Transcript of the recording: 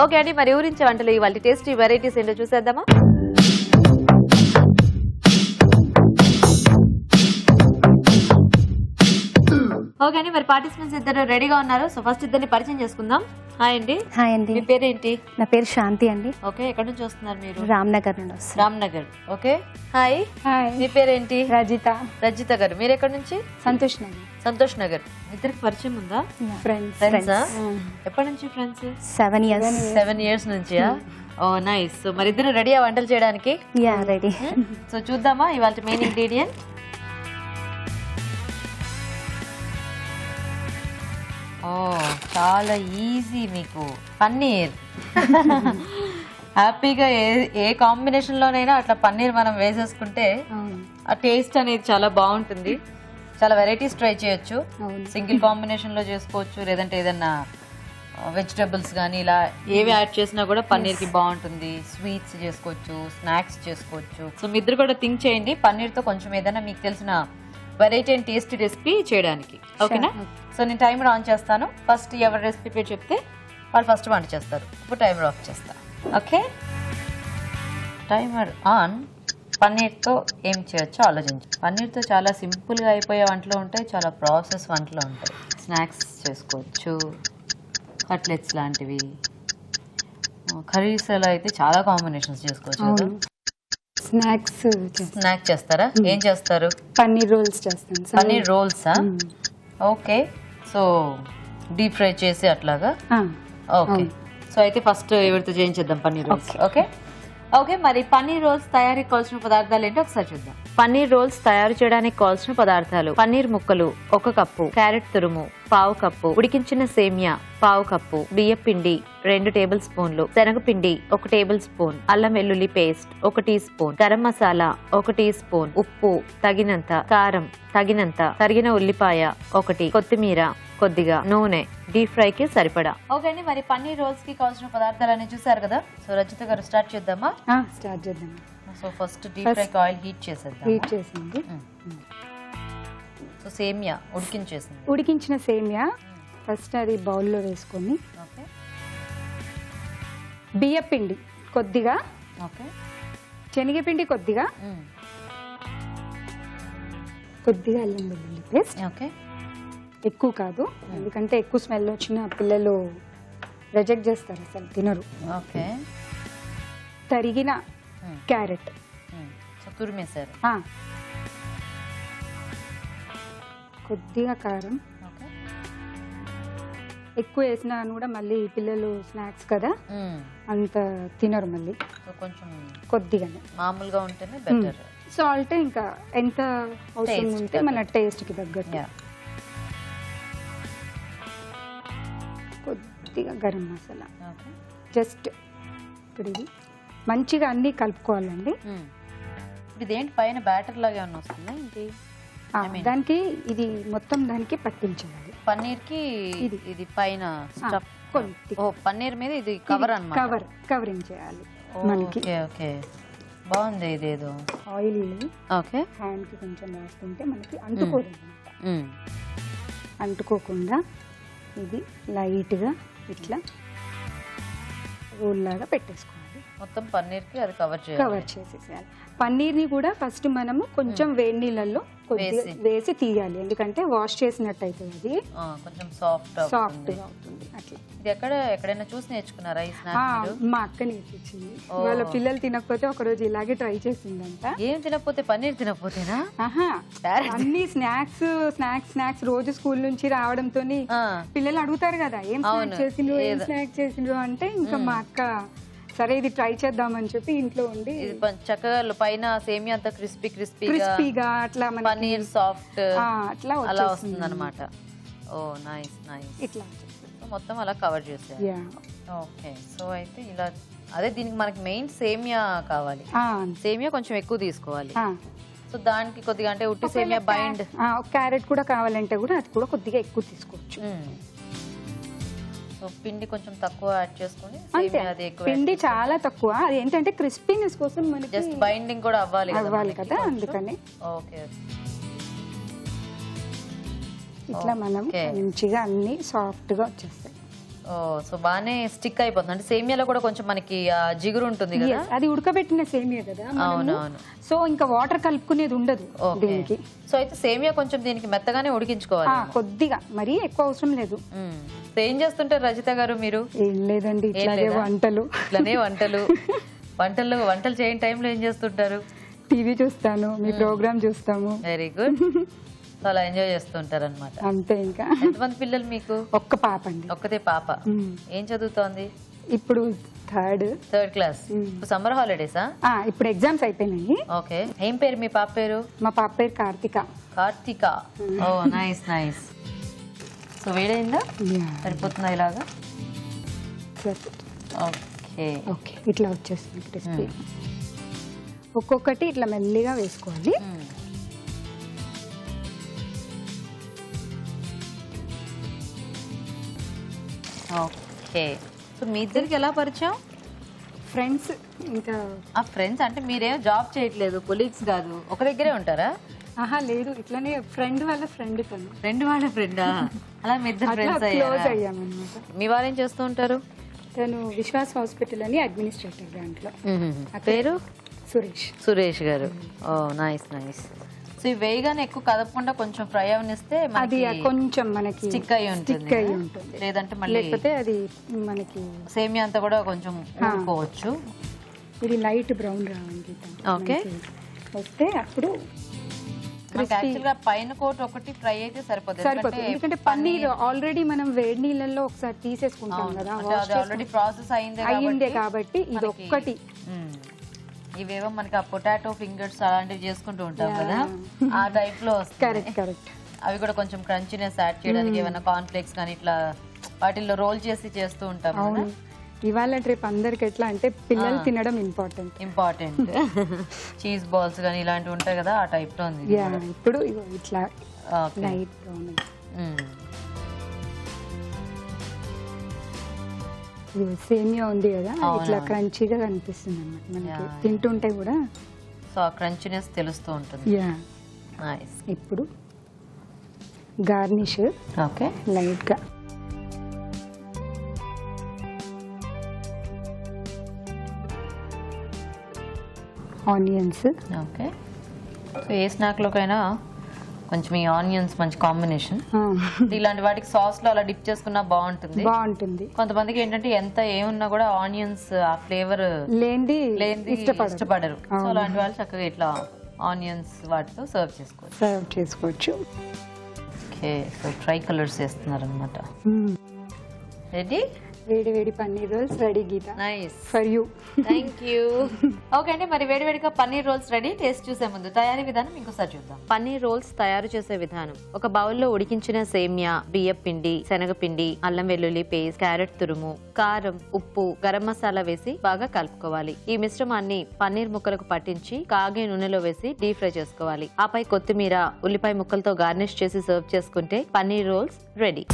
Okay అండి, మరి ఊరించే వంటలు ఇవాళ టేస్టీ వెరైటీస్ ఏంటో చూసేద్దామా. ఓకే అండి, మరి పార్టిసిపెంట్స్ ఇద్దరు రెడీగా ఉన్నారు. సో ఫస్ట్ ఇద్దరిని పరిచయం చేసుకుందాం. హాయ్ అండి. హాయ్ అండి. మీ పేరేంటి? నా పేరు శాంతి అండి. ఓకే, ఎక్కడి నుంచి వస్తున్నారు మీరు? రామ్నగర్ నుండి వస్తాను. రామ్నగర్. Okay, hi. హాయ్. మీ పేరేంటి? రజిత. రజిత గారు, మీరు ఎక్కడి నుంచి? సంతోష్ నగర్. సంతోష్ నగర్. ఇద్దరికి పరిచయం ఉందా? ఫ్రెండ్స్. ఎప్పటి నుంచి ఫ్రెండ్స్? 7 years. 7 years నుంచియా? ఓ నైస్. సో మరి ఇద్దరు రెడీ ఆ వంటలు చేయడానికి? Yeah ready. సో చూద్దామా ఇవాళ మెయిన్ ఇంగ్రీడియంట్. ఓ చాలా ఈజీ మీకు. పన్నీర్. హ్యాపీగా ఏ కాంబినేషన్ లోనైనా అట్లా పన్నీర్ మనం వేసేసుకుంటే ఆ టేస్ట్ అనేది చాలా బాగుంటుంది. చాలా వెరైటీస్ ట్రై చేయొచ్చు. సింగిల్ కాంబినేషన్ లో చేసుకోవచ్చు, లేదంటే ఏదన్నా వెజిటబుల్స్ కానీ ఇలా ఏవి యాడ్ చేసినా కూడా పన్నీర్ కి బాగుంటుంది. స్వీట్స్ చేసుకోవచ్చు, స్నాక్స్ చేసుకోవచ్చు. సో మీ ఇద్దరు కూడా థింక్ చేయండి పన్నీర్ తో కొంచెం ఏదైనా మీకు తెలిసిన వెరైటీ అండ్ టేస్టీ రెసిపీ చేయడానికి. ఓకేనా? సో నేను టైమర్ ఆన్ చేస్తాను. ఫస్ట్ ఎవరి రెసిపీ పేరు చెప్తే వాళ్ళు ఫస్ట్ వంట చేస్తారు. ఇప్పుడు టైమర్ ఆఫ్ చేస్తా. Okay, timer on. పన్నీర్తో ఏం చేయొచ్చో ఆలోచించు. పన్నీర్తో చాలా సింపుల్గా అయిపోయే వంటలు ఉంటాయి, చాలా ప్రాసెస్ వంటలు ఉంటాయి. స్నాక్స్ చేసుకోవచ్చు, కట్లెట్స్ లాంటివి. కర్రీస్లో అయితే చాలా కాంబినేషన్స్ చేసుకోవచ్చు. స్నాక్ చేస్తారా? ఏం చేస్తారు? పన్నీర్ రోల్స్ చేస్తాను. పన్నీర్ రోల్సా? ఓకే, సో డీప్ ఫ్రై చేసి అట్లాగా. ఓకే, సో అయితే ఫస్ట్ ఎవరితో చేయించేద్దాం పన్నీర్ రోల్స్. ఓకే ఓకే, మరి పన్నీర్ రోల్స్ తయారీకి కావాల్సిన పదార్థాలు ఏంటో ఒకసారి చూద్దాం. పన్నీర్ రోల్స్ తయారు చేయడానికి కావాల్సిన పదార్థాలు: పన్నీర్ ముక్కలు 1 కప్పు, క్యారెట్ తురుము 1/2 కప్పు, ఉడికించిన సేమియా 1/2 కప్పు, బియ్యం పిండి 2 టేబుల్ స్పూన్లు, శనగపిండి 1 టేబుల్ స్పూన్, అల్లం వెల్లుల్లి paste 1 teaspoon, garam masala 1 teaspoon, ఉప్పు తగినంత, కారం తగినంత, తరిగిన ఉల్లిపాయ 1, కొత్తిమీర కొద్దిగా, నూనె, డీప్ ఫ్రై కి సరిపడా. ఓకే అండి, మరి పన్నీర్ రోల్స్ కి కావాల్సిన పదార్థాలన్నీ చూసారు కదా. సో రచిత గారు స్టార్ట్ చేద్దామా? స్టార్ట్ చేద్దాం. సో ఫస్ట్ డీప్ ఫ్రై కి ఆయిల్ హీట్ చేసేద్దాం. హీట్ చేసింది. సో సేమియా ఉడికించిన సేమియా ఫస్ట్ అది బౌల్లో వేసుకొని, ఓకే, బియ్య పిండి కొద్దిగా, ఓకే, శనగపిండి కొద్దిగా, కొద్దిగా అల్లం వెల్లుల్లి పేస్ట్. ఓకే, ఎక్కువ కాదు, ఎందుకంటే ఎక్కువ స్మెల్ వచ్చిన పిల్లలు రిజెక్ట్ చేస్తారు, అసలు తినరు. ఓకే, తరిగిన క్యారెట్ తురిమేశారు. కొద్దిగా కారం. ఎక్కువ వేసినా కూడా మళ్ళీ పిల్లలు స్నాక్స్ కదా అంత తినరు, మళ్ళీ కొంచెం కొద్దిగానే మామూలుగా ఉంటేనే బెటర్. సాల్ట్ ఇంకా ఎంత అవసరం ఉంటే మన టేస్ట్ కి తగ్గట్టు. కొద్దిగా గరం మసాలా. జస్ట్ ఇప్పుడు ఇది మంచిగా అన్ని కలుపుకోవాలండి. ఇదేంటి పైన బ్యాటర్ లాగా ఏమన్నా వస్తుందా ఏంటి? దానికి ఇది మొత్తం దానికి పట్టించాలి. పన్నీర్ కి ఇది పైన స్టఫ్. పన్నీర్ మీద ఇది కవర్ అన్నమాట. కవరింగ్ చేయాలి మనకి. ఓకే, బాగుంది. ఇదేదో ఆయిల్ ఓకే హ్యాండ్ కి కొంచెం రాసుకుంటే మనకి అంటుకోదు అన్నమాట. అంటుకోకుండా ఇది లైట్ గా ఇట్లా రోల్ లాగా పెట్టేసుకోవాలి. మొత్తం పన్నీర్ కి అది కవర్ చేసేసేయాలి. పన్నీర్ ని కూడా ఫస్ట్ మనము కొంచెం వేడి నీళ్ళల్లో వేసి తీయాలి, ఎందుకంటే వాష్ చేసినట్టు అవుతుంది, అది కొంచెం సాఫ్ట్ గా అవుతుంది. అట్లా ఇది ఎక్కడైనా చూసి నేర్చుకున్నారా ఈ స్నాక్స్? మా అక్క నేర్పించింది. వాళ్ళ పిల్లలు తినకపోతే ఒక రోజు ఇలాగే ట్రై చేసిందంట. ఏం తినకపోతే? పన్నీర్ తినకపోతేనా? అన్ని స్నాక్స్ రోజు స్కూల్ నుంచి రావడంతో పిల్లలు అడుగుతారు కదా, ఏం స్నాక్స్ చేసిండ్రు అంటే ఇంకా మా అక్క సరే ఇది ట్రై చేద్దామని చెప్పి ఇంట్లో ఉండి చక్కగా పైన సేమియా అంతా క్రిస్పీగా అట్లా పన్నీర్ సాఫ్ట్ అట్లా అలా వస్తుంది అనమాట. ఓ నైస్ నైస్. ఇట్లా మొత్తం అలా కవర్ చేసేయాలి. ఓకే, సో అయితే ఇలా అదే దీనికి మనకి మెయిన్ సేమియా కావాలి. సేమియా కొంచెం ఎక్కువ తీసుకోవాలి. సో దానికి కొద్దిగా అంటే ఉట్టి సేమియా బైండ్, క్యారెట్ కూడా కావాలంటే కూడా అది కూడా కొద్దిగా ఎక్కువ తీసుకోవచ్చు. సో పిండి కొంచెం తక్కువ యాడ్ చేసుకొని సేమియా అది ఎక్కువ. పిండి చాలా తక్కువ, అది ఏంటంటే క్రిస్పీనెస్ కోసం మనకి జస్ట్ బైండింగ్ కూడా అవ్వాలి కదా, అందుకని. ఓకే, ఇట్లా మనం మంచిగా అన్ని సాఫ్ట్ గా వచ్చేస్తాయి. సో బానే స్టిక్ అయిపోతుంది. అంటే సేమియాలో కూడా కొంచెం మనకి జిగురు ఉంటుంది కదా. అది ఉడకబెట్టిన సేమియా కదా. అవునవును. సో ఇంకా వాటర్ కలుపుకునేది ఉండదు దీనికి. సో అయితే సేమియా కొంచెం దీనికి మెత్తగానే ఉడికించుకోవాలి. కొద్దిగా, మరీ ఎక్కువ అవసరం లేదు. ఏం చేస్తుంటారు రజిత గారు మీరు? ఏం లేదండి, ఇట్లానే వంటలు. వంటలు చేయని టైంలో ఏం చేస్తుంటారు? టీవీ చూస్తాను, మీ ప్రోగ్రామ్ చూస్తాము. Very good. అలా ఎంజాయ్ చేస్తుంటారు అనమాట. అంతే. ఇంకా ఎంతమంది పిల్లలు మీకు? ఒక్క పాప అండి. ఒక్కతే పాప. ఏం చదువుతోంది? ఇప్పుడు థర్డ్ క్లాస్. సమ్మర్ హాలిడేసా? ఇప్పుడు ఎగ్జామ్స్ అయిపోయినాయి. ఓకే. ఏం పేరు మీ పాప పేరు? మా పాప పేరు కార్తిక. ఓ నైస్. సో వేడైందా? సరిపోతుందా ఇలాగా? ఓకే, ఇట్లా వచ్చేస్తుంది క్రిస్పీ. ఒక్కొక్కటి ఇట్లా మెల్లిగా వేసుకోవాలి. ఓకే. సో మీ ఇద్దరికి ఎలా పరిచయం? ఫ్రెండ్స్. ఇంకా ఫ్రెండ్స్ అంటే మీరేం జాబ్ చేయట్లేదు, కొలీగ్స్ కాదు, ఒక దగ్గరే ఉంటారా? లేదు, ఇట్లానే ఫ్రెండ్ వాళ్ళ ఫ్రెండ్. ఫ్రెండ్ వాళ్ళ ఫ్రెండా? అలా మీ ఇద్దరు ఫ్రెండ్స్ అయ్యామన్నమాట. మీ వారు ఏం చేస్తూ ఉంటారు? తను విశ్వాస్ హాస్పిటల్ అని అడ్మినిస్ట్రేటర్ దాంట్లో. పేరు? సురేష్ గారు. ఓ నైస్. సో ఈ వేయగానే ఎక్కువ కదపకుండా కొంచెం ఫ్రై అవనిస్తే అది కొంచెం మనకి స్టిక్ అయి ఉంటుంది. లేదంటే మళ్ళీ అది మనకి సేమియా అంతా కూడా కొంచెం ఊరుకోవచ్చు. ఇది లైట్ బ్రౌన్ రావాలి. ఓకే. వస్తే అప్పుడు యాక్చువల్గా పైన కోట్ ఒకటి ఫ్రై అయితే సరిపోతుంది. ఎందుకంటే పన్నీర్ ఆల్రెడీ మనం వేడి నీళ్ళల్లో ఒకసారి తీసేసుకుంటాం కదా. ఆల్రెడీ ప్రాసెస్ అయిందే కాబట్టి ఇది ఒక్కటి. ఇవేవో మనకి ఆ పొటాటో ఫింగర్స్ అలాంటివి చేసుకుంటూ ఉంటాం కదా, ఆ టైప్ లో వస్తుంది. కరెక్ట్. అవి కూడా కొంచెం క్రంచీనెస్ యాడ్ చేయడానికి ఏమైనా కార్న్ ఫ్లేక్స్ కానీ ఇట్లా వాటిల్లో రోల్ చేసి చేస్తూ ఉంటాం కదా. ఇవాళ రేపు అందరికి ఎట్లా అంటే పిల్లలు తినడం ఇంపార్టెంట్. చీజ్ బాల్స్ కానీ ఇలాంటివి ఉంటాయి కదా, ఆ టైప్ లో ఉంది. ఇప్పుడు ఇట్లా లైట్ బ్రౌన్. సేమియా ఉంది కదా, ఇట్లా క్రంచీగా కనిపిస్తుంది అన్నమాట మనకి తింటుంటే కూడా. సో ఆ క్రంచీనెస్ తెలుస్తూ ఉంటుంది. నైస్. ఇప్పుడు గార్నిష్. ఓకే. లైట్ గా ఆనియన్స్. ఓకే. సో ఏ స్నాక్ లోకైనా కొంచెం ఈ ఆనియన్స్ మంచి కాంబినేషన్. ఇలాంటి వాటికి సాస్ లో అలా డిప్ చేసుకున్నా బాగుంటుంది. కొంతమందికి ఏంటంటే ఎంత ఏమున్నా కూడా ఆనియన్స్ ఆ ఫ్లేవర్ లేనిది ఇష్టపడరు. సో అలాంటి వాళ్ళు చక్కగా ఇట్లా ఆనియన్స్ వాటితో సర్వ్ చేసుకోవచ్చు. ఓకే. సో ట్రై కలర్స్ వేస్తున్నారు అనమాట. రెడీ? వేడి paneer rolls ready. Geeta, nice for you. Thank you. Okay అండి, మరి వేడివేడిగా పన్నీర్ రోల్స్ రెడీ. టేస్ట్ చూసే ముందు తయారీ విధానం ఇంకోసారి చూద్దాం. పన్నీర్ రోల్స్ తయారు చేసే విధానం: ఒక బౌల్లో ఉడికించిన సేమియా, బియ్యం పిండి, శనగపిండి, అల్లం వెల్లుల్లి పేస్ట్, క్యారెట్ తురుము, కారం, ఉప్పు, గరం మసాలా వేసి బాగా కలుపుకోవాలి. ఈ మిశ్రమాన్ని పన్నీర్ ముక్కలకు పట్టించి కాగే నూనెలో వేసి డీప్ ఫ్రై చేసుకోవాలి. ఆపై కొత్తిమీర, ఉల్లిపాయ ముక్కలతో గార్నిష్ చేసి సర్వ్ చేసుకుంటే పన్నీర్ రోల్స్ రెడీ.